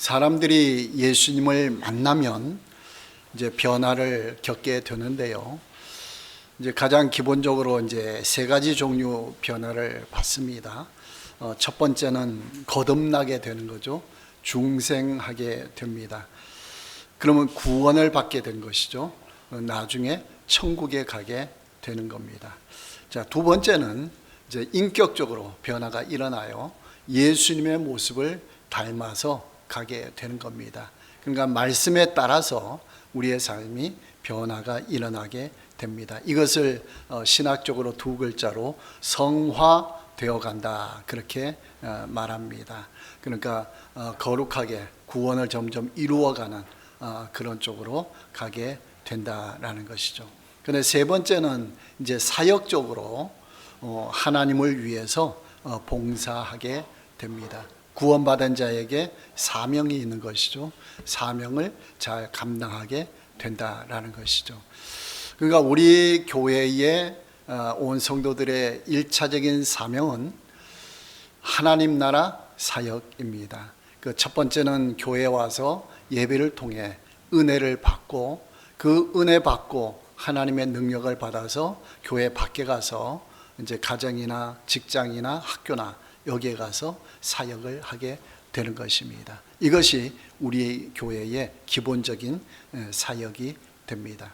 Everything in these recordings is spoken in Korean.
사람들이 예수님을 만나면 이제 변화를 겪게 되는데요. 이제 가장 기본적으로 이제 세 가지 종류 변화를 받습니다. 첫 번째는 거듭나게 되는 거죠. 중생하게 됩니다. 그러면 구원을 받게 된 것이죠. 나중에 천국에 가게 되는 겁니다. 자, 두 번째는 이제 인격적으로 변화가 일어나요. 예수님의 모습을 닮아서 가게 되는 겁니다. 그러니까 말씀에 따라서 우리의 삶이 변화가 일어나게 됩니다. 이것을 신학적으로 두 글자로 성화되어 간다, 그렇게 말합니다. 그러니까 거룩하게 구원을 점점 이루어가는 그런 쪽으로 가게 된다라는 것이죠. 그런데 세 번째는 이제 사역적으로 하나님을 위해서 봉사하게 됩니다. 구원받은 자에게 사명이 있는 것이죠. 사명을 잘 감당하게 된다라는 것이죠. 그러니까 우리 교회의 온 성도들의 1차적인 사명은 하나님 나라 사역입니다. 그 첫 번째는 교회에 와서 예배를 통해 은혜를 받고, 그 은혜 받고 하나님의 능력을 받아서 교회 밖에 가서 이제 가정이나 직장이나 학교나 여기에 가서 사역을 하게 되는 것입니다. 이것이 우리 교회의 기본적인 사역이 됩니다.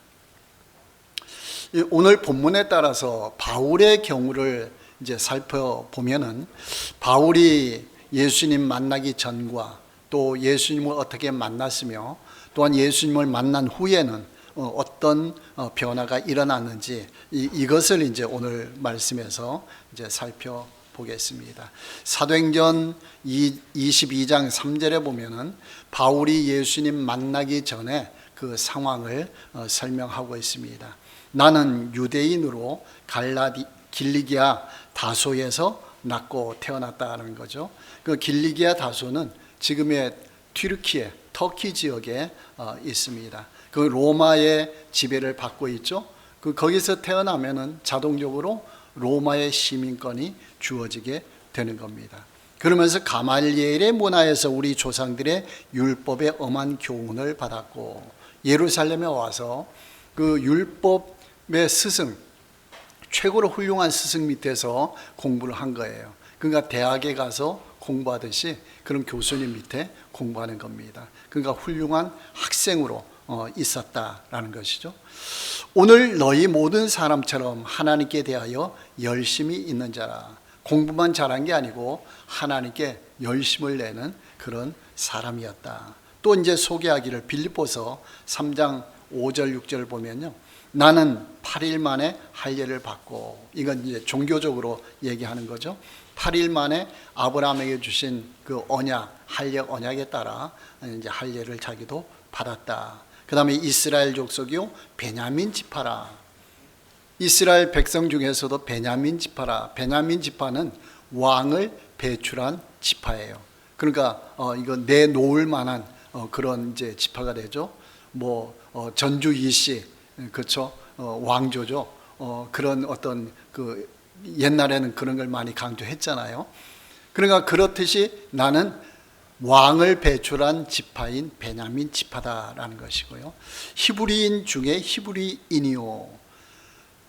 오늘 본문에 따라서 바울의 경우를 이제 살펴보면은, 바울이 예수님 만나기 전과 또 예수님을 어떻게 만났으며 또한 예수님을 만난 후에는 어떤 변화가 일어났는지, 이것을 이제 오늘 말씀에서 이제 살펴보겠습니다. 사도행전 22장 3절에 보면은 바울이 예수님 만나기 전에 그 상황을 설명하고 있습니다. 나는 유대인으로 길리기아 다소에서 낳고 태어났다는 거죠. 그 길리기아 다소는 지금의 튀르키예, 터키 지역에 있습니다. 그 로마의 지배를 받고 있죠. 거기서 태어나면은 자동적으로 로마의 시민권이 주어지게 되는 겁니다. 그러면서 가말리엘의 문화에서 우리 조상들의 율법의 엄한 교훈을 받았고, 예루살렘에 와서 그 율법의 스승, 최고로 훌륭한 스승 밑에서 공부를 한 거예요. 그러니까 대학에 가서 공부하듯이 그런 교수님 밑에 공부하는 겁니다. 그러니까 훌륭한 학생으로 있었다라는 것이죠. 오늘 너희 모든 사람처럼 하나님께 대하여 열심히 있는 자라. 공부만 잘한 게 아니고 하나님께 열심을 내는 그런 사람이었다. 또 이제 소개하기를 빌립보서 3장 5절 6절을 보면요, 나는 8일 만에 할례를 받고, 이건 이제 종교적으로 얘기하는 거죠. 8일 만에 아브라함에게 주신 그 언약, 할례 언약에 따라 이제 할례를 자기도 받았다. 그 다음에 이스라엘 족속이요 베냐민 지파라. 이스라엘 백성 중에서도 베냐민 지파라. 베냐민 지파는 왕을 배출한 지파예요. 그러니까 이거 내놓을 만한 그런 이제 지파가 되죠. 전주 이씨, 그렇죠? 왕조죠. 그런 어떤 그 옛날에는 그런 걸 많이 강조했잖아요. 그러니까 그렇듯이 나는 왕을 배출한 지파인 베냐민 지파다라는 것이고요. 히브리인 중에 히브리인이요.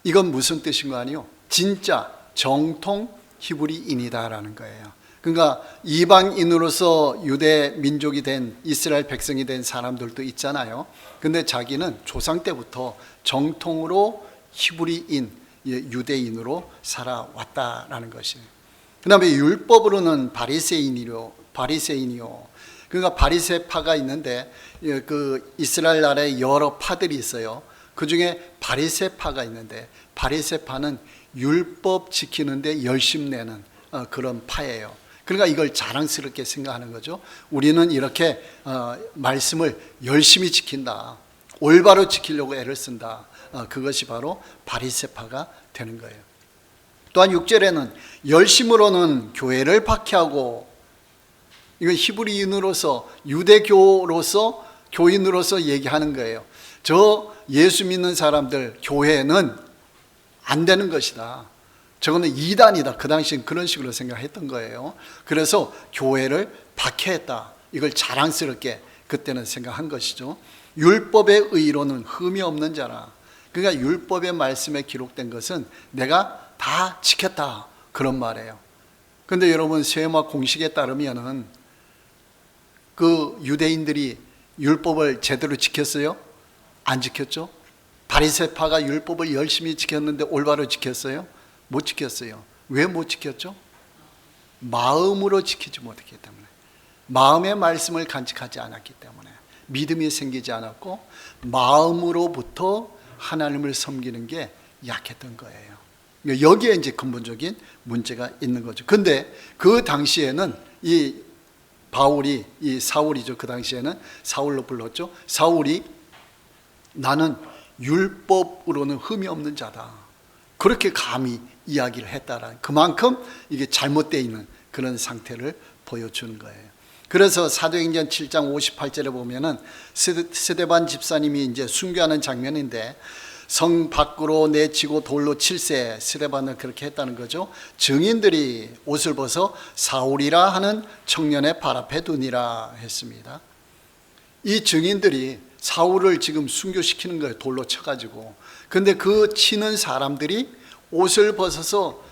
이건 무슨 뜻인 거 아니요? 진짜 정통 히브리인이다라는 거예요. 그러니까 이방인으로서 유대 민족이 된, 이스라엘 백성이 된 사람들도 있잖아요. 근데 자기는 조상 때부터 정통으로 히브리인, 유대인으로 살아왔다라는 것이에요. 그 다음에 율법으로는 바리새인이요. 그러니까 바리새파가 있는데, 그 이스라엘 나라에 여러 파들이 있어요. 그 중에 바리새파가 있는데, 바리새파는 율법 지키는데 열심 내는 그런 파예요. 그러니까 이걸 자랑스럽게 생각하는 거죠. 우리는 이렇게 말씀을 열심히 지킨다, 올바로 지키려고 애를 쓴다. 그것이 바로 바리새파가 되는 거예요. 또한 6절에는 열심으로는 교회를 박해하고, 이건 히브리인으로서, 유대교로서, 교인으로서 얘기하는 거예요. 저 예수 믿는 사람들 교회는 안 되는 것이다. 저거는 이단이다. 그 당시엔 그런 식으로 생각했던 거예요. 그래서 교회를 박해했다. 이걸 자랑스럽게 그때는 생각한 것이죠. 율법의 의로는 흠이 없는 자라. 그러니까 율법의 말씀에 기록된 것은 내가 다 지켰다, 그런 말이에요. 그런데 여러분, 세마 공식에 따르면은 그 유대인들이 율법을 제대로 지켰어요? 안 지켰죠? 바리새파가 율법을 열심히 지켰는데 올바로 지켰어요? 못 지켰어요. 왜 못 지켰죠? 마음으로 지키지 못했기 때문에, 마음의 말씀을 간직하지 않았기 때문에, 믿음이 생기지 않았고 마음으로부터 하나님을 섬기는 게 약했던 거예요. 여기에 이제 근본적인 문제가 있는 거죠. 근데 그 당시에는 이 바울이, 이 사울이죠. 그 당시에는 사울로 불렀죠. 사울이 나는 율법으로는 흠이 없는 자다, 그렇게 감히 이야기를 했다라는, 그만큼 이게 잘못되어 있는 그런 상태를 보여주는 거예요. 그래서 사도행전 7장 58절에 보면은 스데반 집사님이 이제 순교하는 장면인데, 성 밖으로 내치고 돌로 칠세, 스데반을 그렇게 했다는 거죠. 증인들이 옷을 벗어 사울이라 하는 청년의 발 앞에 두니라 했습니다. 이 증인들이 사울을 지금 순교시키는 거예요, 돌로 쳐가지고. 근데 그 치는 사람들이 옷을 벗어서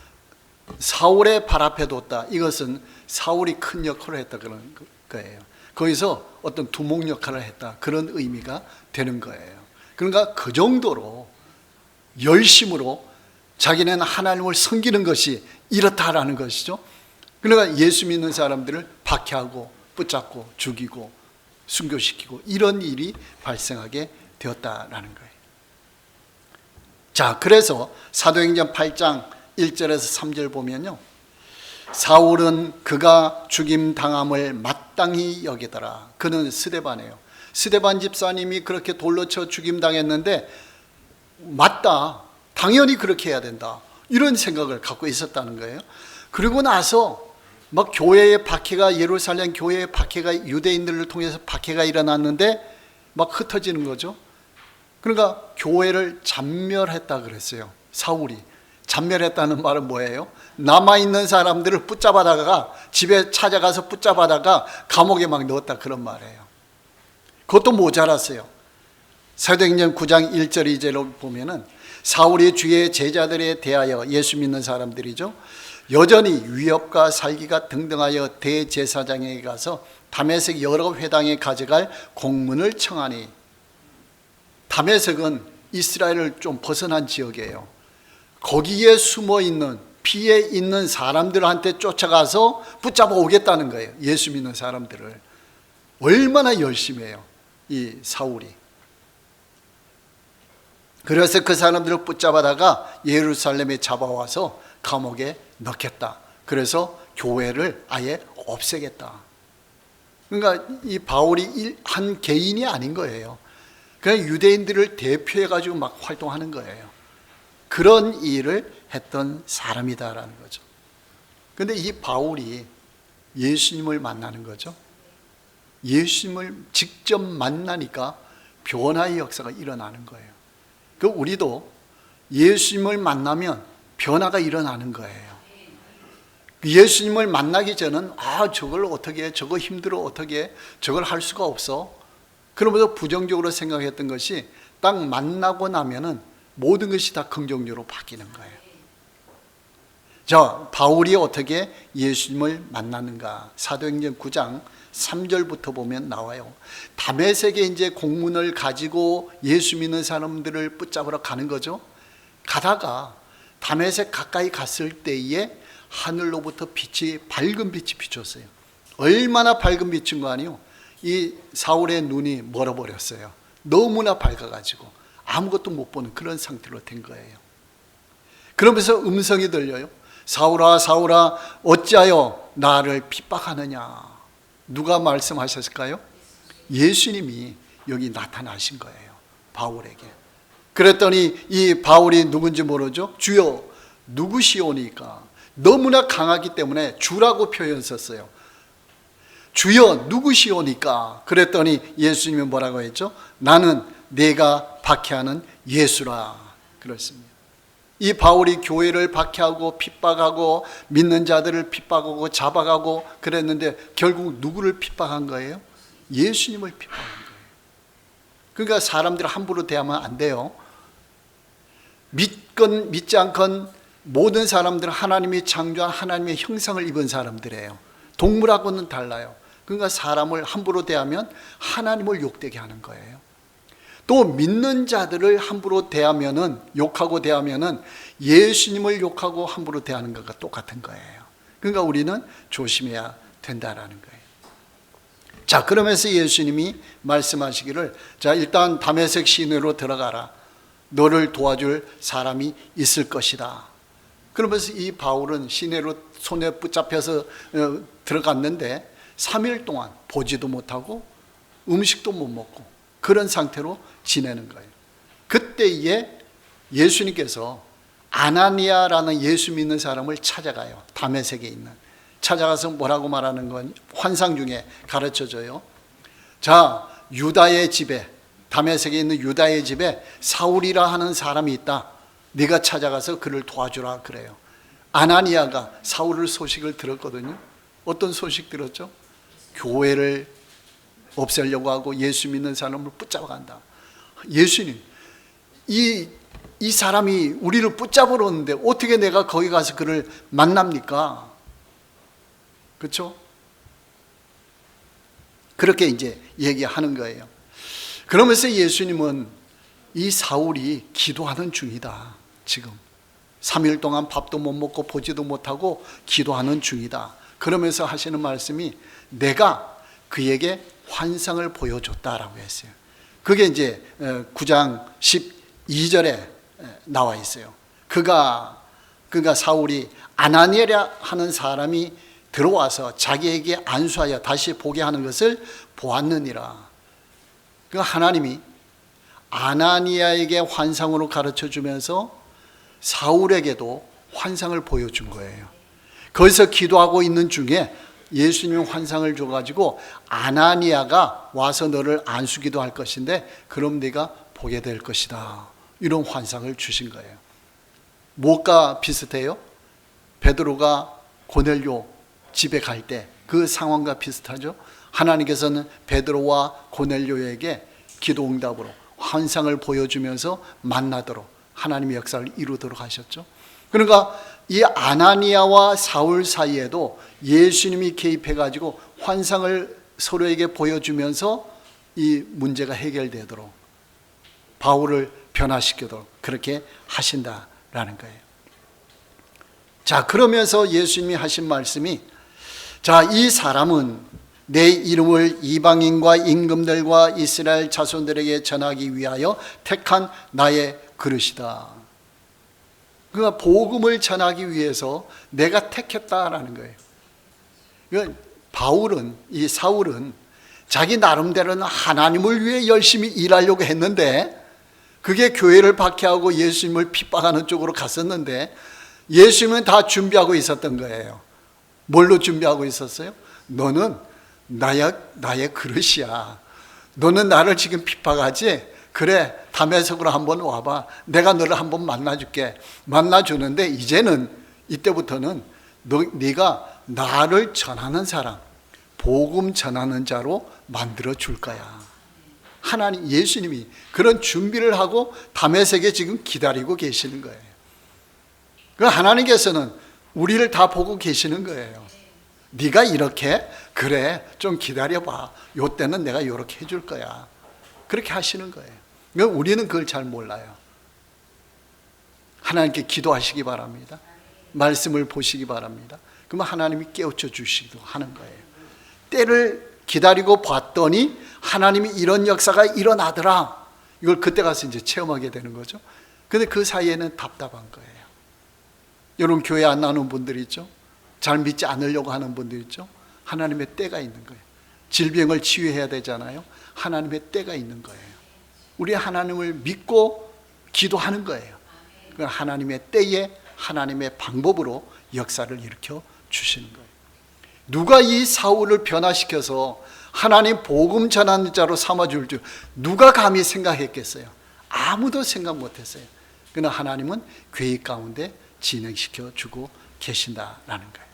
사울의 발 앞에 뒀다. 이것은 사울이 큰 역할을 했다, 그런 거예요. 거기서 어떤 두목 역할을 했다, 그런 의미가 되는 거예요. 그러니까 그 정도로 열심으로 자기는 하나님을 섬기는 것이 이렇다라는 것이죠. 그러니까 예수 믿는 사람들을 박해하고 붙잡고 죽이고 순교시키고 이런 일이 발생하게 되었다라는 거예요. 자, 그래서 사도행전 8장 1절에서 3절 보면요, 사울은 그가 죽임 당함을 마땅히 여기더라. 그는 스데반이에요. 스데반 집사님이 그렇게 돌로 쳐 죽임 당했는데 맞다, 당연히 그렇게 해야 된다, 이런 생각을 갖고 있었다는 거예요. 그리고 나서 막 교회의 박해가, 예루살렘 교회의 박해가, 유대인들을 통해서 박해가 일어났는데 막 흩어지는 거죠. 그러니까 교회를 잔멸했다 그랬어요. 사울이 잔멸했다는 말은 뭐예요? 남아있는 사람들을 붙잡아다가 집에 찾아가서 붙잡아다가 감옥에 막 넣었다, 그런 말이에요. 그것도 모자랐어요. 사도행전 9장 1절 2절로 보면은 사울이 주의 제자들에 대하여, 예수 믿는 사람들이죠, 여전히 위협과 살기가 등등하여 대제사장에게 가서 다메섹 여러 회당에 가져갈 공문을 청하니, 다메섹은 이스라엘을 좀 벗어난 지역이에요. 거기에 숨어 있는, 피해 있는 사람들한테 쫓아가서 붙잡아 오겠다는 거예요, 예수 믿는 사람들을. 얼마나 열심히 해요, 이 사울이. 그래서 그 사람들을 붙잡아다가 예루살렘에 잡아와서 감옥에 넣겠다. 그래서 교회를 아예 없애겠다. 그러니까 이 바울이 한 개인이 아닌 거예요. 그냥 유대인들을 대표해가지고 막 활동하는 거예요. 그런 일을 했던 사람이다라는 거죠. 그런데 이 바울이 예수님을 만나는 거죠. 예수님을 직접 만나니까 변화의 역사가 일어나는 거예요. 그 우리도 예수님을 만나면 변화가 일어나는 거예요. 예수님을 만나기 전은 저걸 어떻게 해, 저거 힘들어, 어떻게 해, 저걸 할 수가 없어, 그러면서 부정적으로 생각했던 것이 딱 만나고 나면은 모든 것이 다 긍정적으로 바뀌는 거예요. 자, 바울이 어떻게 예수님을 만나는가? 사도행전 9장 3절부터 보면 나와요. 다메섹에 이제 공문을 가지고 예수 믿는 사람들을 붙잡으러 가는 거죠. 가다가 다메섹 가까이 갔을 때에 하늘로부터 빛이, 밝은 빛이 비쳤어요. 얼마나 밝은 빛인 거 아니에요? 이 사울의 눈이 멀어버렸어요. 너무나 밝아가지고 아무것도 못 보는 그런 상태로 된 거예요. 그러면서 음성이 들려요. 사울아, 사울아, 어찌하여 나를 핍박하느냐? 누가 말씀하셨을까요? 예수님이 여기 나타나신 거예요, 바울에게. 그랬더니 이 바울이 누군지 모르죠? 주여 누구시오니까? 너무나 강하기 때문에 주라고 표현 썼어요. 주여 누구시오니까? 그랬더니 예수님이 뭐라고 했죠? 나는 내가 박해하는 예수라 그랬습니다. 이 바울이 교회를 박해하고 핍박하고 믿는 자들을 핍박하고 잡아가고 그랬는데 결국 누구를 핍박한 거예요? 예수님을 핍박한 거예요. 그러니까 사람들을 함부로 대하면 안 돼요. 믿건 믿지 않건 모든 사람들은 하나님이 창조한 하나님의 형상을 입은 사람들이에요. 동물하고는 달라요. 그러니까 사람을 함부로 대하면 하나님을 욕되게 하는 거예요. 또 믿는 자들을 함부로 대하면은, 욕하고 대하면은 예수님을 욕하고 함부로 대하는 것과 똑같은 거예요. 그러니까 우리는 조심해야 된다라는 거예요. 자, 그러면서 예수님이 말씀하시기를, 자, 일단 다메섹 시내로 들어가라. 너를 도와줄 사람이 있을 것이다. 그러면서 이 바울은 시내로 손에 붙잡혀서 들어갔는데 3일 동안 보지도 못하고 음식도 못 먹고 그런 상태로 지내는 거예요. 그때에 예수님께서 아나니아라는 예수 믿는 사람을 찾아가요. 다메섹에 있는. 찾아가서 뭐라고 말하는 건 환상 중에 가르쳐줘요. 자, 유다의 집에, 다메섹에 있는 유다의 집에 사울이라 하는 사람이 있다. 네가 찾아가서 그를 도와주라 그래요. 아나니아가 사울 소식을 들었거든요. 어떤 소식 들었죠? 교회를 없애려고 하고 예수 믿는 사람을 붙잡아 간다. 예수님, 이 사람이 우리를 붙잡으러 오는데 어떻게 내가 거기 가서 그를 만납니까? 그렇죠? 그렇게 이제 얘기하는 거예요. 그러면서 예수님은 이 사울이 기도하는 중이다. 지금 3일 동안 밥도 못 먹고 보지도 못하고 기도하는 중이다. 그러면서 하시는 말씀이 내가 그에게 환상을 보여줬다라고 했어요. 그게 이제 9장 12절에 나와 있어요. 그가 사울이 아나니아라 하는 사람이 들어와서 자기에게 안수하여 다시 보게 하는 것을 보았느니라. 그 하나님이 아나니아에게 환상으로 가르쳐 주면서 사울에게도 환상을 보여준 거예요. 거기서 기도하고 있는 중에 예수님이 환상을 줘가지고 아나니아가 와서 너를 안수기도 할 것인데 그럼 네가 보게 될 것이다. 이런 환상을 주신 거예요. 뭐가 비슷해요? 베드로가 고넬료 집에 갈 때 그 상황과 비슷하죠. 하나님께서는 베드로와 고넬료에게 기도 응답으로 환상을 보여주면서 만나도록 하나님의 역사를 이루도록 하셨죠. 그러니까 이 아나니아와 사울 사이에도 예수님이 개입해가지고 환상을 서로에게 보여주면서 이 문제가 해결되도록 바울을 변화시키도록 그렇게 하신다라는 거예요. 자, 그러면서 예수님이 하신 말씀이, 자, 이 사람은 내 이름을 이방인과 임금들과 이스라엘 자손들에게 전하기 위하여 택한 나의 그릇이다. 그러니까 복음을 전하기 위해서 내가 택했다라는 거예요. 그러니까 이 사울은 자기 나름대로는 하나님을 위해 열심히 일하려고 했는데 그게 교회를 박해하고 예수님을 핍박하는 쪽으로 갔었는데 예수님은 다 준비하고 있었던 거예요. 뭘로 준비하고 있었어요? 너는 나의 그릇이야. 너는 나를 지금 핍박하지? 그래, 다메섹으로 한번 와봐. 내가 너를 한번 만나줄게. 만나주는데 이제는 이때부터는 네가 나를 전하는 사람, 복음 전하는 자로 만들어 줄 거야. 하나님, 예수님이 그런 준비를 하고 다메섹에 지금 기다리고 계시는 거예요. 하나님께서는 우리를 다 보고 계시는 거예요. 네가 이렇게, 그래, 좀 기다려봐. 요때는 내가 이렇게 해줄 거야. 그렇게 하시는 거예요. 우리는 그걸 잘 몰라요. 하나님께 기도하시기 바랍니다. 말씀을 보시기 바랍니다. 그러면 하나님이 깨우쳐 주시기도 하는 거예요. 때를 기다리고 봤더니 하나님이 이런 역사가 일어나더라. 이걸 그때 가서 이제 체험하게 되는 거죠. 근데 그 사이에는 답답한 거예요. 여러분, 교회 안 나오는 분들 있죠? 잘 믿지 않으려고 하는 분들 있죠? 하나님의 때가 있는 거예요. 질병을 치유해야 되잖아요. 하나님의 때가 있는 거예요. 우리 하나님을 믿고 기도하는 거예요. 하나님의 때에 하나님의 방법으로 역사를 일으켜 주시는 거예요. 누가 이 사울을 변화시켜서 하나님 복음 전하는 자로 삼아줄 줄 누가 감히 생각했겠어요? 아무도 생각 못했어요. 그러나 하나님은 계획 가운데 진행시켜 주고 계신다라는 거예요.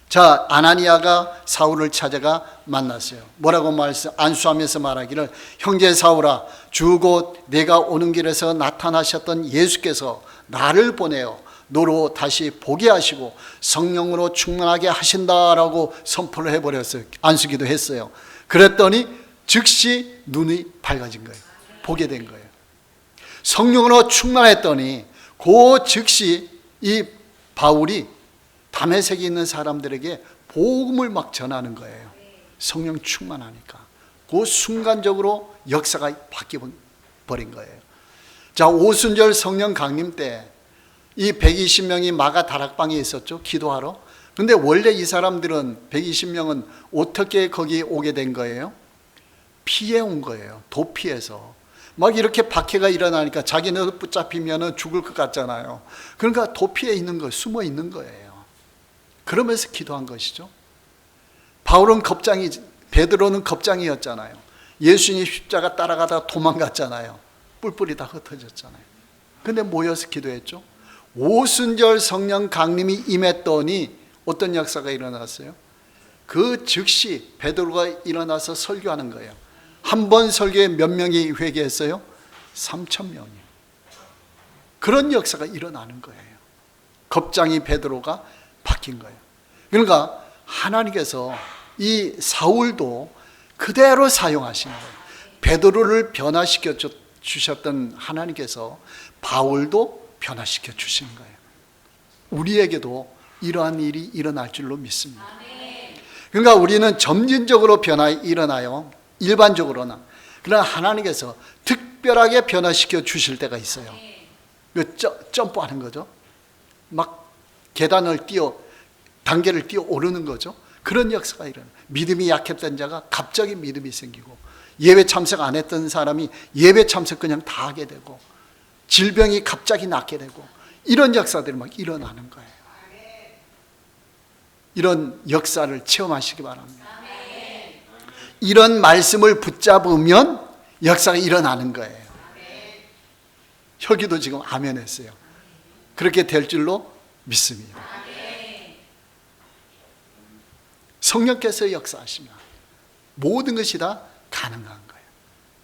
자, 아나니아가 사울을 찾아가 만났어요. 뭐라고 안수하면서 말하기를, 형제 사울아, 주 곧 내가 오는 길에서 나타나셨던 예수께서 나를 보내어 너로 다시 보게 하시고 성령으로 충만하게 하신다라고 선포를 해버렸어요. 안수기도 했어요. 그랬더니 즉시 눈이 밝아진 거예요. 보게 된 거예요. 성령으로 충만했더니 그 즉시 이 바울이 다메섹에 있는 사람들에게 복음을 막 전하는 거예요. 성령 충만하니까. 그 순간적으로 역사가 바뀌어버린 거예요. 자, 오순절 성령 강림 때 이 120명이 마가 다락방에 있었죠. 기도하러. 근데 원래 이 사람들은 120명은 어떻게 거기 오게 된 거예요? 피해 온 거예요. 도피해서. 막 이렇게 박해가 일어나니까 자기는 붙잡히면 죽을 것 같잖아요. 그러니까 도피해 있는 거, 숨어 있는 거예요. 그러면서 기도한 것이죠. 바울은 겁장이, 베드로는 겁장이었잖아요. 예수님 십자가 따라가다가 도망갔잖아요. 뿔뿔이 다 흩어졌잖아요. 근데 모여서 기도했죠. 오순절 성령 강림이 임했더니 어떤 역사가 일어났어요? 그 즉시 베드로가 일어나서 설교하는 거예요. 한 번 설교에 몇 명이 회개했어요? 3,000명이. 그런 역사가 일어나는 거예요. 겁장이 베드로가 바뀐 거예요. 그러니까 하나님께서 이 사울도 그대로 사용하신 거예요. 베드로를 변화시켜 주셨던 하나님께서 바울도 변화시켜 주신 거예요. 우리에게도 이러한 일이 일어날 줄로 믿습니다. 그러니까 우리는 점진적으로 변화가 일어나요. 일반적으로는. 그러나 하나님께서 특별하게 변화시켜 주실 때가 있어요. 점프하는 거죠. 막 계단을 단계를 뛰어 오르는 거죠. 그런 역사가 일어나요. 믿음이 약했던 자가 갑자기 믿음이 생기고, 예배 참석 안 했던 사람이 예배 참석 그냥 다 하게 되고, 질병이 갑자기 낫게 되고, 이런 역사들이 막 일어나는 거예요. 이런 역사를 체험하시기 바랍니다. 이런 말씀을 붙잡으면 역사가 일어나는 거예요. 혁이도 지금 아멘 했어요. 그렇게 될 줄로 믿습니다. 성령께서 역사하시면 모든 것이 다 가능한 거예요.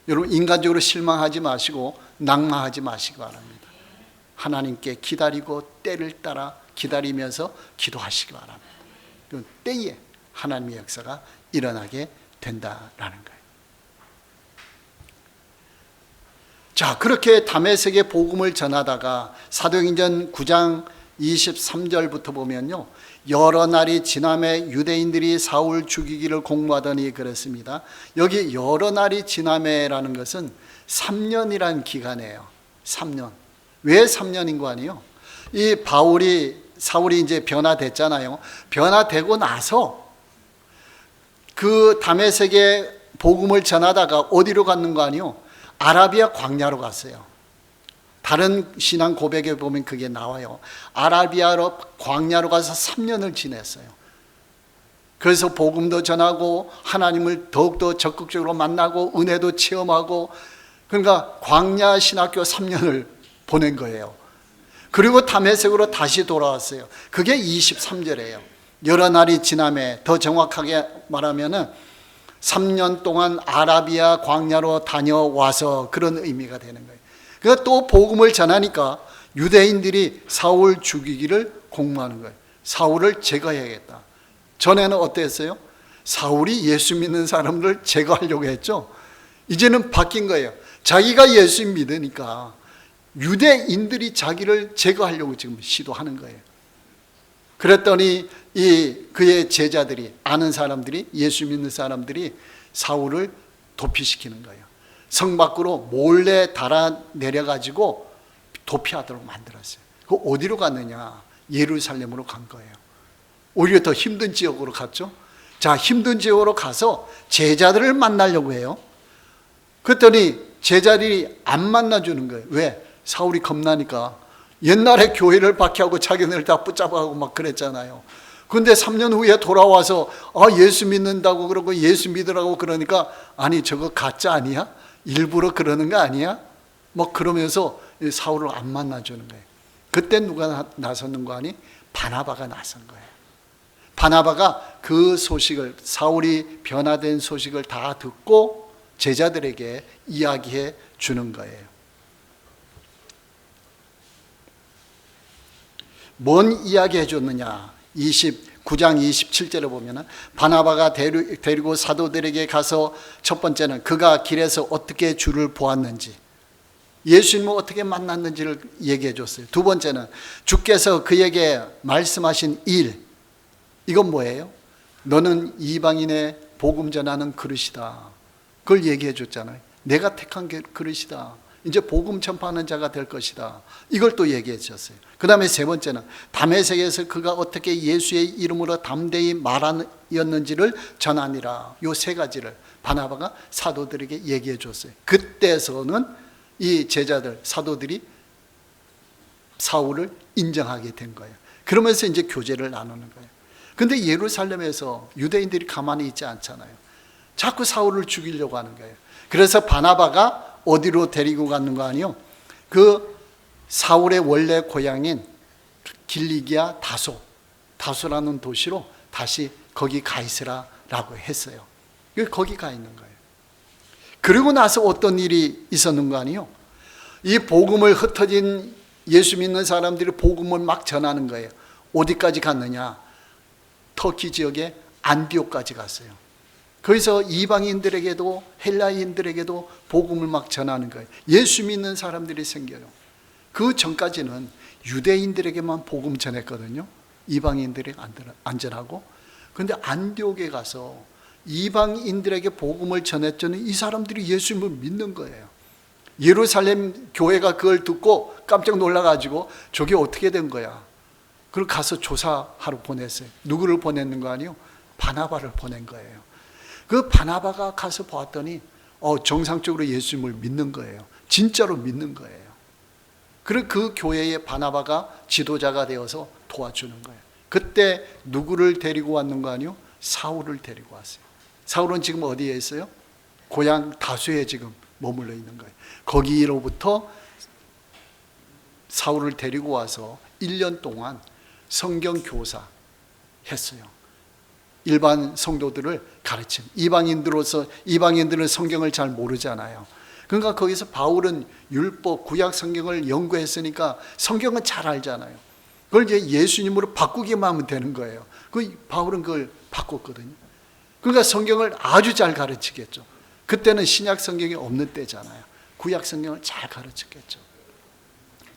여러분, 인간적으로 실망하지 마시고 낭망하지 마시기 바랍니다. 하나님께 기다리고 때를 따라 기다리면서 기도하시기 바랍니다. 그 때에 하나님의 역사가 일어나게 된다라는 거예요. 자, 그렇게 다메섹에 복음을 전하다가 사도행전 9장 23절부터 보면요, 여러 날이 지남에 유대인들이 사울 죽이기를 공모하더니 그랬습니다. 여기 여러 날이 지남에라는 것은 3년이라는 기간이에요. 3년. 왜 3년인 거 아니에요? 이 사울이 이제 변화됐잖아요. 변화되고 나서 그 다메섹에 복음을 전하다가 어디로 갔는 거 아니에요? 아라비아 광야로 갔어요. 다른 신앙 고백에 보면 그게 나와요. 아라비아로 광야로 가서 3년을 지냈어요. 그래서 복음도 전하고 하나님을 더욱더 적극적으로 만나고 은혜도 체험하고, 그러니까 광야 신학교 3년을 보낸 거예요. 그리고 다메섹으로 다시 돌아왔어요. 그게 23절이에요. 여러 날이 지남에, 더 정확하게 말하면은 3년 동안 아라비아 광야로 다녀와서 그런 의미가 되는 거예요. 그러니까 또 복음을 전하니까 유대인들이 사울 죽이기를 공모하는 거예요. 사울을 제거해야겠다. 전에는 어땠어요? 사울이 예수 믿는 사람들을 제거하려고 했죠. 이제는 바뀐 거예요. 자기가 예수 믿으니까 유대인들이 자기를 제거하려고 지금 시도하는 거예요. 그랬더니 그의 제자들이, 아는 사람들이, 예수 믿는 사람들이 사울을 도피시키는 거예요. 성 밖으로 몰래 달아 내려가지고 도피하도록 만들었어요. 그 어디로 갔느냐? 예루살렘으로 간 거예요. 오히려 더 힘든 지역으로 갔죠. 자, 힘든 지역으로 가서 제자들을 만나려고 해요. 그랬더니 제자들이 안 만나주는 거예요. 왜? 사울이 겁나니까. 옛날에 교회를 박해하고 자기네를 다 붙잡아가고 막 그랬잖아요. 근데 3년 후에 돌아와서 예수 믿는다고 그러고 예수 믿으라고 그러니까, 아니 저거 가짜 아니야? 일부러 그러는 거 아니야? 뭐 그러면서 사울을 안 만나주는 거예요. 그때 누가 나섰는가 하니 바나바가 나선 거예요. 바나바가 그 소식을, 사울이 변화된 소식을 다 듣고 제자들에게 이야기해 주는 거예요. 뭔 이야기 해줬느냐? 29장 27절에 보면은 바나바가 데리고 사도들에게 가서 첫 번째는 그가 길에서 어떻게 주를 보았는지, 예수님을 어떻게 만났는지를 얘기해 줬어요. 두 번째는 주께서 그에게 말씀하신 일, 이건 뭐예요? 너는 이방인의 복음 전하는 그릇이다. 그걸 얘기해 줬잖아요. 내가 택한 그릇이다. 이제 복음 전파하는 자가 될 것이다. 이걸 또 얘기해 주셨어요. 그 다음에 세 번째는 다메섹에서 그가 어떻게 예수의 이름으로 담대히 말하였는지를 전하니라. 요 세 가지를 바나바가 사도들에게 얘기해 줬어요. 그때서는 이 제자들, 사도들이 사울을 인정하게 된 거예요. 그러면서 이제 교제를 나누는 거예요. 근데 예루살렘에서 유대인들이 가만히 있지 않잖아요. 자꾸 사울을 죽이려고 하는 거예요. 그래서 바나바가 어디로 데리고 가는 거 아니요? 그 사울의 원래 고향인 길리기아 다소라는 도시로 다시 거기 가 있으라라고 했어요. 거기 가 있는 거예요. 그리고 나서 어떤 일이 있었는 거 아니요? 이 복음을 흩어진 예수 믿는 사람들이 복음을 막 전하는 거예요. 어디까지 갔느냐? 터키 지역의 안디옥까지 갔어요. 거기서 이방인들에게도 헬라인들에게도 복음을 막 전하는 거예요. 예수 믿는 사람들이 생겨요. 그 전까지는 유대인들에게만 복음 전했거든요. 이방인들이 안전하고. 그런데 안디옥에 가서 이방인들에게 복음을 전했더니 이 사람들이 예수님을 믿는 거예요. 예루살렘 교회가 그걸 듣고 깜짝 놀라가지고 저게 어떻게 된 거야? 그걸 가서 조사하러 보냈어요. 누구를 보냈는 거 아니요? 바나바를 보낸 거예요. 그 바나바가 가서 보았더니 정상적으로 예수님을 믿는 거예요. 진짜로 믿는 거예요. 그리고 그 교회의 바나바가 지도자가 되어서 도와주는 거예요. 그때 누구를 데리고 왔는 거 아니요? 사울을 데리고 왔어요. 사울은 지금 어디에 있어요? 고향 다소에 지금 머물러 있는 거예요. 거기로부터 사울을 데리고 와서 1년 동안 성경 교사 했어요. 일반 성도들을 가르침. 이방인들은 성경을 잘 모르잖아요. 그러니까 거기서 바울은 율법, 구약 성경을 연구했으니까 성경은 잘 알잖아요. 그걸 이제 예수님으로 바꾸기만 하면 되는 거예요. 바울은 그걸 바꿨거든요. 그러니까 성경을 아주 잘 가르치겠죠. 그때는 신약 성경이 없는 때잖아요. 구약 성경을 잘 가르쳤겠죠.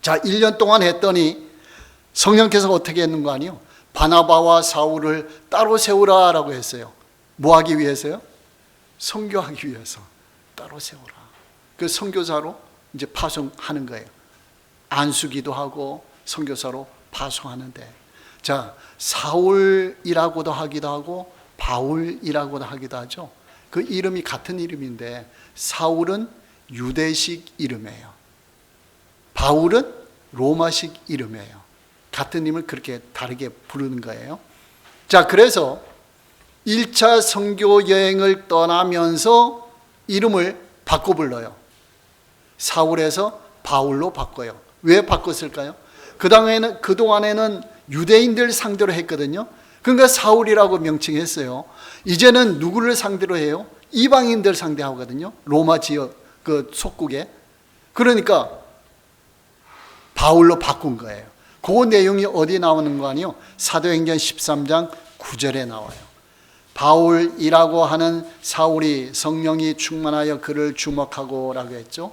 자, 1년 동안 했더니 성령께서 어떻게 했는 거 아니요? 바나바와 사울을 따로 세우라라고 했어요. 뭐 하기 위해서요? 선교하기 위해서 따로 세우라. 그 선교사로 이제 파송하는 거예요. 안수기도 하고 선교사로 파송하는데, 자, 사울이라고도 하기도 하고 바울이라고도 하기도 하죠. 그 이름이 같은 이름인데 사울은 유대식 이름이에요. 바울은 로마식 이름이에요. 같은 이름을 그렇게 다르게 부르는 거예요. 자, 그래서 1차 선교 여행을 떠나면서 이름을 바꿔 불러요. 사울에서 바울로 바꿔요. 왜 바꿨을까요? 그동안에는 유대인들 상대로 했거든요. 그러니까 사울이라고 명칭했어요. 이제는 누구를 상대로 해요? 이방인들 상대하거든요. 로마 지역 그 속국에. 그러니까 바울로 바꾼 거예요. 그 내용이 어디 나오는 거 아니요? 사도행전 13장 9절에 나와요. 바울이라고 하는 사울이 성령이 충만하여 그를 주목하고 라고 했죠.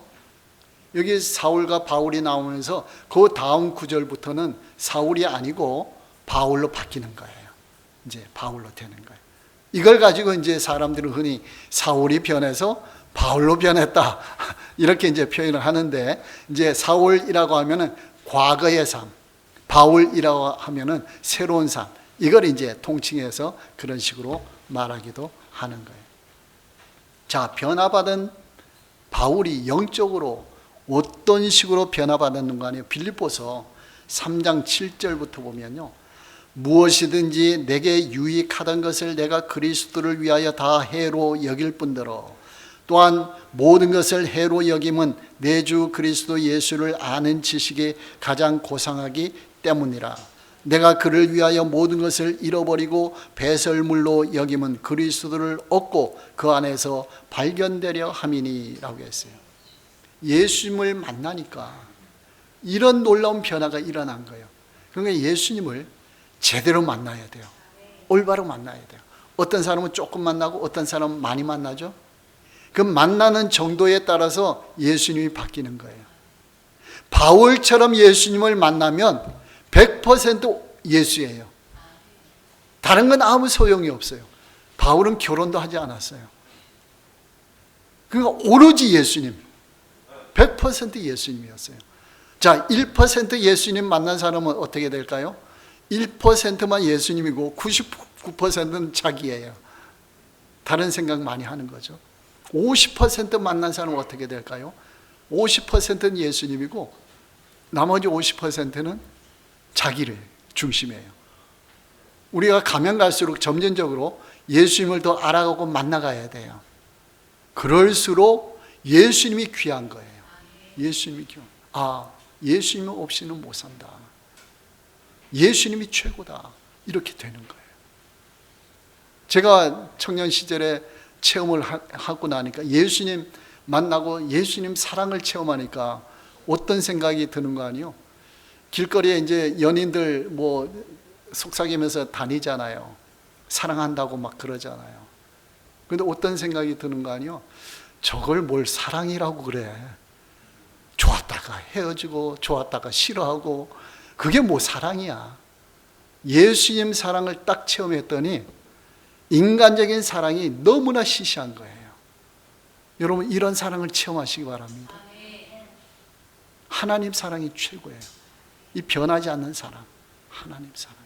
여기 사울과 바울이 나오면서 그 다음 구절부터는 사울이 아니고 바울로 바뀌는 거예요. 이제 바울로 되는 거예요. 이걸 가지고 이제 사람들은 흔히 사울이 변해서 바울로 변했다 이렇게 이제 표현을 하는데, 이제 사울이라고 하면은 과거의 삶, 바울이라고 하면은 새로운 삶, 이걸 이제 통칭해서 그런 식으로 말하기도 하는 거예요. 자, 변화받은 바울이 영적으로 어떤 식으로 변화받았는가 하니 빌립보서 3장 7절부터 보면요, 무엇이든지 내게 유익하던 것을 내가 그리스도를 위하여 다 해로 여길 뿐더러 또한 모든 것을 해로 여김은 내 주 그리스도 예수를 아는 지식이 가장 고상하기 때문이라. 내가 그를 위하여 모든 것을 잃어버리고 배설물로 여김은 그리스도를 얻고 그 안에서 발견되려 함이니라고 했어요. 예수님을 만나니까 이런 놀라운 변화가 일어난 거예요. 그러니까 예수님을 제대로 만나야 돼요. 올바로 만나야 돼요. 어떤 사람은 조금 만나고 어떤 사람은 많이 만나죠. 그 만나는 정도에 따라서 예수님이 바뀌는 거예요. 바울처럼 예수님을 만나면 100% 예수예요. 다른 건 아무 소용이 없어요. 바울은 결혼도 하지 않았어요. 그러니까 오로지 예수님, 100% 예수님이었어요. 자, 1% 예수님 만난 사람은 어떻게 될까요? 1%만 예수님이고 99%는 자기예요. 다른 생각 많이 하는 거죠. 50% 만난 사람은 어떻게 될까요? 50%는 예수님이고 나머지 50%는 자기를 중심이에요. 우리가 가면 갈수록 점진적으로 예수님을 더 알아가고 만나가야 돼요. 그럴수록 예수님이 귀한 거예요. 예수님이 귀한. 예수님 없이는 못 산다. 예수님이 최고다. 이렇게 되는 거예요. 제가 청년 시절에 체험을 하고 나니까 예수님 만나고 예수님 사랑을 체험하니까 어떤 생각이 드는 거 아니에요? 길거리에 이제 연인들 뭐 속삭이면서 다니잖아요. 사랑한다고 막 그러잖아요. 그런데 어떤 생각이 드는 거 아니에요? 저걸 뭘 사랑이라고 그래. 좋았다가 헤어지고 좋았다가 싫어하고 그게 뭐 사랑이야. 예수님 사랑을 딱 체험했더니 인간적인 사랑이 너무나 시시한 거예요. 여러분 이런 사랑을 체험하시기 바랍니다. 하나님 사랑이 최고예요. 이 변하지 않는 사랑, 하나님 사랑.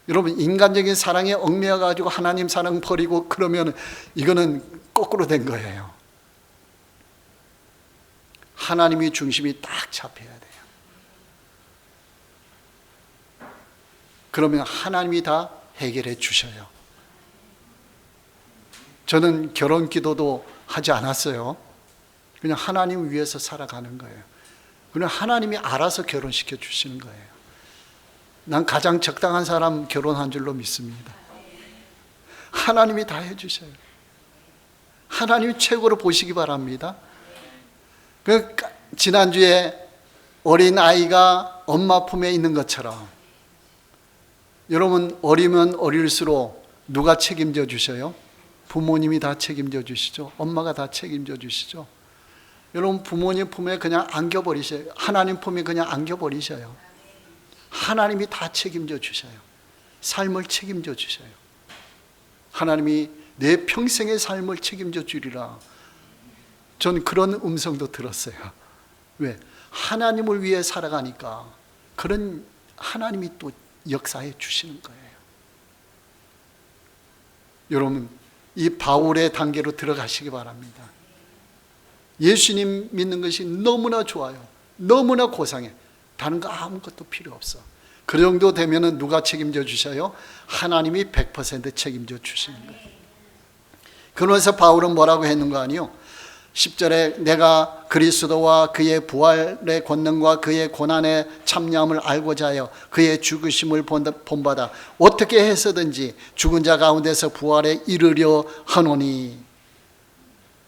여러분 인간적인 사랑에 얽매여 가지고 하나님 사랑 버리고 그러면 이거는 거꾸로 된 거예요. 하나님이 중심이 딱 잡혀야 돼요. 그러면 하나님이 다 해결해 주셔요. 저는 결혼 기도도 하지 않았어요. 그냥 하나님 위해서 살아가는 거예요. 그냥 하나님이 알아서 결혼시켜 주시는 거예요. 난 가장 적당한 사람 결혼한 줄로 믿습니다. 하나님이 다 해주셔요. 하나님이 최고로 보시기 바랍니다. 지난주에 어린 아이가 엄마 품에 있는 것처럼 여러분 어리면 어릴수록 누가 책임져 주셔요? 부모님이 다 책임져 주시죠. 엄마가 다 책임져 주시죠. 여러분 부모님 품에 그냥 안겨버리셔요. 하나님 품에 그냥 안겨버리셔요. 하나님이 다 책임져 주셔요. 삶을 책임져 주셔요. 하나님이 내 평생의 삶을 책임져 주리라. 전 그런 음성도 들었어요. 왜? 하나님을 위해 살아가니까 그런 하나님이 또 역사해 주시는 거예요. 여러분 이 바울의 단계로 들어가시기 바랍니다. 예수님 믿는 것이 너무나 좋아요. 너무나 고상해. 다른 거 아무것도 필요 없어. 그 정도 되면은 누가 책임져 주셔요? 하나님이 100% 책임져 주시는 거예요. 그러면서 바울은 뭐라고 했는 거 아니요? 10절에 내가 그리스도와 그의 부활의 권능과 그의 고난의 참여함을 알고자 하여 그의 죽으심을 본받아 어떻게 해서든지 죽은 자 가운데서 부활에 이르려 하노니.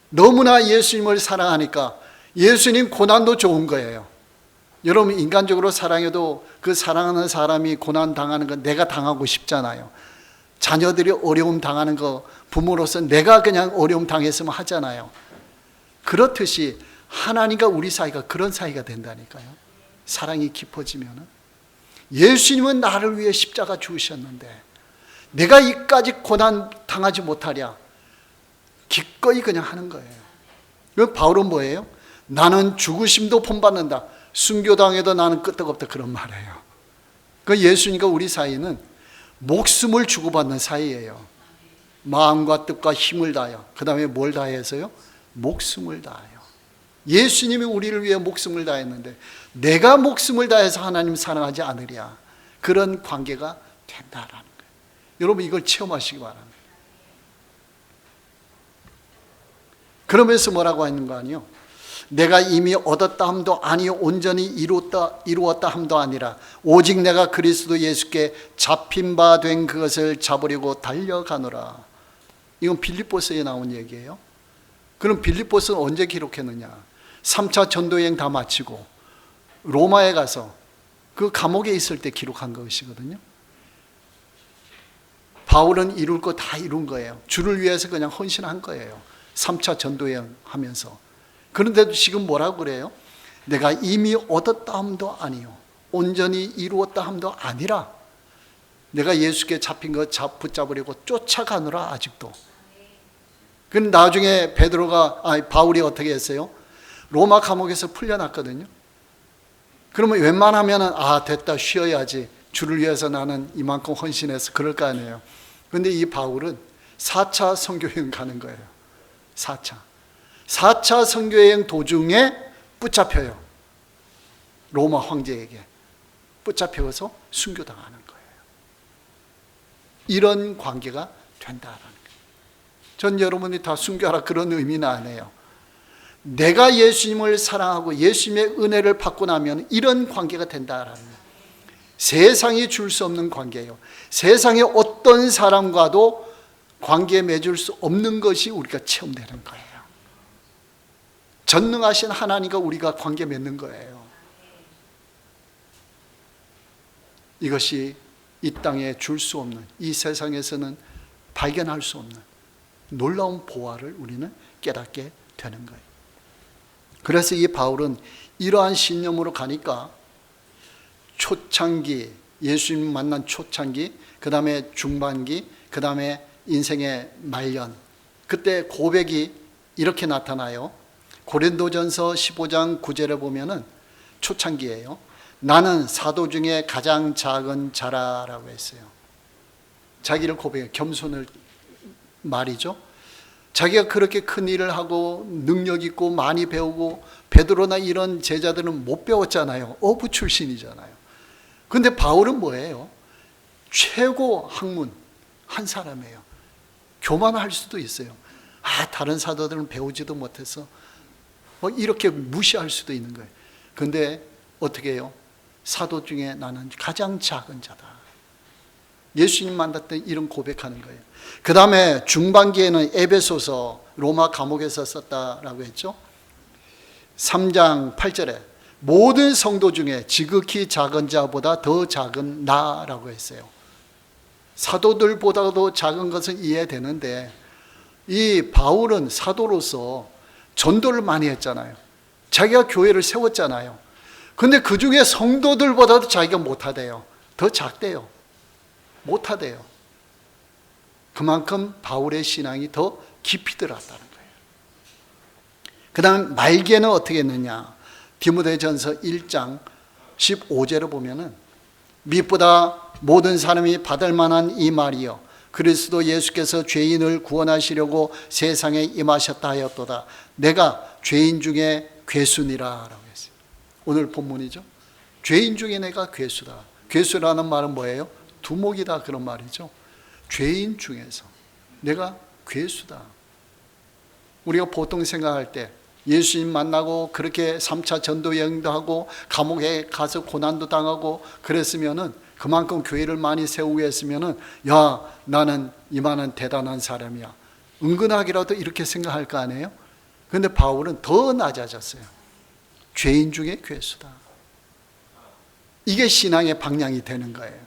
너무나 예수님을 사랑하니까 예수님 고난도 좋은 거예요. 여러분 인간적으로 사랑해도 그 사랑하는 사람이 고난 당하는 건 내가 당하고 싶잖아요. 자녀들이 어려움 당하는 거 부모로서 내가 그냥 어려움 당했으면 하잖아요. 그렇듯이 하나님과 우리 사이가 그런 사이가 된다니까요. 사랑이 깊어지면 예수님은 나를 위해 십자가 죽으셨는데 내가 이까지 고난 당하지 못하랴 기꺼이 그냥 하는 거예요. 바울은 뭐예요? 나는 죽으심도 본받는다. 순교당해도 나는 끄떡없다 그런 말이에요. 그 예수님과 우리 사이는 목숨을 주고받는 사이예요. 마음과 뜻과 힘을 다하여. 그 다음에 뭘 다해서요? 목숨을 다하여. 예수님이 우리를 위해 목숨을 다했는데 내가 목숨을 다해서 하나님 사랑하지 않으랴. 그런 관계가 된다라는 거예요. 여러분 이걸 체험하시기 바랍니다. 그러면서 뭐라고 하는 거 아니요? 내가 이미 얻었다 함도 아니요 온전히 이루었다 함도 아니라 오직 내가 그리스도 예수께 잡힌 바 된 그것을 잡으려고 달려가노라. 이건 빌립보서에 나온 얘기예요. 그럼 빌립보서는 언제 기록했느냐? 3차 전도여행 다 마치고 로마에 가서 그 감옥에 있을 때 기록한 것이거든요. 바울은 이룰 거 다 이룬 거예요. 주를 위해서 그냥 헌신한 거예요. 3차 전도여행 하면서. 그런데도 지금 뭐라고 그래요? 내가 이미 얻었다 함도 아니요 온전히 이루었다 함도 아니라 내가 예수께 잡힌 것 붙잡으려고 쫓아가느라 아직도. 그럼 나중에 바울이 어떻게 했어요? 로마 감옥에서 풀려났거든요. 그러면 웬만하면 됐다 쉬어야지, 주를 위해서 나는 이만큼 헌신해서 그럴 거 아니에요. 그런데 이 바울은 4차 선교여행 가는 거예요. 4차 선교여행 도중에 붙잡혀요. 로마 황제에게 붙잡혀서 순교당하는 거예요. 이런 관계가 된다라는 거예요. 전 여러분이 다 순교하라 그런 의미는 아니에요. 내가 예수님을 사랑하고 예수님의 은혜를 받고 나면 이런 관계가 된다라는 거예요. 세상이 줄 수 없는 관계예요. 세상의 어떤 사람과도 관계 맺을 수 없는 것이 우리가 체험되는 거예요. 전능하신 하나님과 우리가 관계 맺는 거예요. 이것이 이 땅에 줄 수 없는, 이 세상에서는 발견할 수 없는 놀라운 보화를 우리는 깨닫게 되는 거예요. 그래서 이 바울은 이러한 신념으로 가니까 초창기, 예수님 만난 초창기, 그 다음에 중반기, 그 다음에 인생의 말년, 그때 고백이 이렇게 나타나요. 고린도전서 15장 9절에 보면은 초창기예요. 나는 사도 중에 가장 작은 자라라고 했어요. 자기를 고백해요. 겸손을 말이죠. 자기가 그렇게 큰 일을 하고 능력 있고 많이 배우고, 베드로나 이런 제자들은 못 배웠잖아요. 어부 출신이잖아요. 근데 바울은 뭐예요? 최고 학문 한 사람이에요. 교만할 수도 있어요. 다른 사도들은 배우지도 못해서 이렇게 무시할 수도 있는 거예요. 근데 어떻게 해요? 사도 중에 나는 가장 작은 자다. 예수님 만났을 때 이런 고백하는 거예요. 그 다음에 중반기에는 에베소서, 로마 감옥에서 썼다라고 했죠. 3장 8절에 모든 성도 중에 지극히 작은 자보다 더 작은 나라고 했어요. 사도들보다도 작은 것은 이해되는데 이 바울은 사도로서 전도를 많이 했잖아요. 자기가 교회를 세웠잖아요. 근데 그 중에 성도들보다도 자기가 못하대요. 더 작대요. 못하대요. 그만큼 바울의 신앙이 더 깊이 들어갔다는 거예요. 그 다음 말기에는 어떻게 했느냐? 디모데전서 1장 15절에 보면은 미보다 모든 사람이 받을 만한 이 말이요 그리스도 예수께서 죄인을 구원하시려고 세상에 임하셨다 하였도다. 내가 죄인 중에 괴순이라라고 했어요. 오늘 본문이죠. 죄인 중에 내가 괴수다. 괴수라는 말은 뭐예요? 두목이다 그런 말이죠. 죄인 중에서 내가 괴수다. 우리가 보통 생각할 때 예수님 만나고 그렇게 3차 전도 여행도 하고 감옥에 가서 고난도 당하고 그랬으면은 그만큼 교회를 많이 세우고 했으면은 야 나는 이만한 대단한 사람이야. 은근하게라도 이렇게 생각할 거 아니에요? 그런데 바울은 더 낮아졌어요. 죄인 중에 괴수다. 이게 신앙의 방향이 되는 거예요.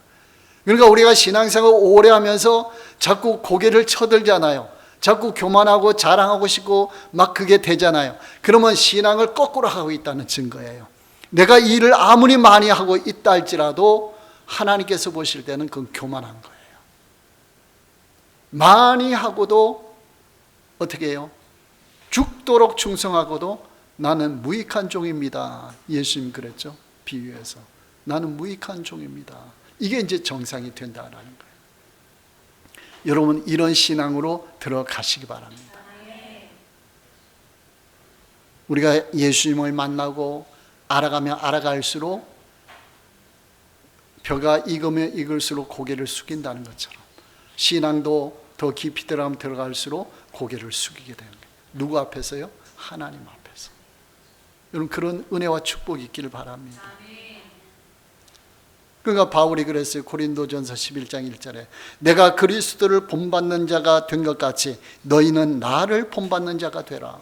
그러니까 우리가 신앙생활 오래 하면서 자꾸 고개를 쳐들잖아요. 자꾸 교만하고 자랑하고 싶고 막 그게 되잖아요. 그러면 신앙을 거꾸로 하고 있다는 증거예요. 내가 일을 아무리 많이 하고 있다 할지라도 하나님께서 보실 때는 그건 교만한 거예요. 많이 하고도 어떻게 해요? 죽도록 충성하고도 나는 무익한 종입니다. 예수님 그랬죠. 비유해서. 나는 무익한 종입니다. 이게 이제 정상이 된다라는 거예요. 여러분 이런 신앙으로 들어가시기 바랍니다. 우리가 예수님을 만나고 알아가면 알아갈수록 벼가 익으면 익을수록 고개를 숙인다는 것처럼 신앙도 더 깊이 들어가면 들어갈수록 고개를 숙이게 되는 거예요. 누구 앞에서요? 하나님 앞에서. 여러분 그런 은혜와 축복이 있기를 바랍니다. 그러니까 바울이 그랬어요. 고린도전서 11장 1절에 내가 그리스도를 본받는 자가 된 것 같이 너희는 나를 본받는 자가 되라.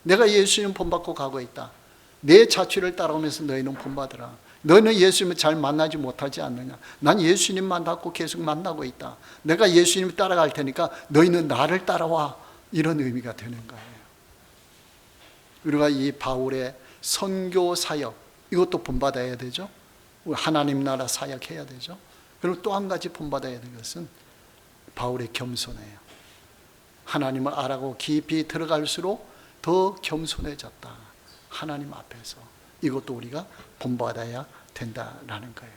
내가 예수님 본받고 가고 있다. 내 자취를 따라오면서 너희는 본받으라. 너희는 예수님을 잘 만나지 못하지 않느냐. 난 예수님 만나고 계속 만나고 있다. 내가 예수님을 따라갈 테니까 너희는 나를 따라와. 이런 의미가 되는 거예요. 우리가 이 바울의 선교 사역 이것도 본받아야 되죠. 하나님 나라 사역해야 되죠. 그리고 또 한 가지 본받아야 되는 것은 바울의 겸손해요. 하나님을 알아고 깊이 들어갈수록 더 겸손해졌다. 하나님 앞에서. 이것도 우리가 본받아야 된다라는 거예요.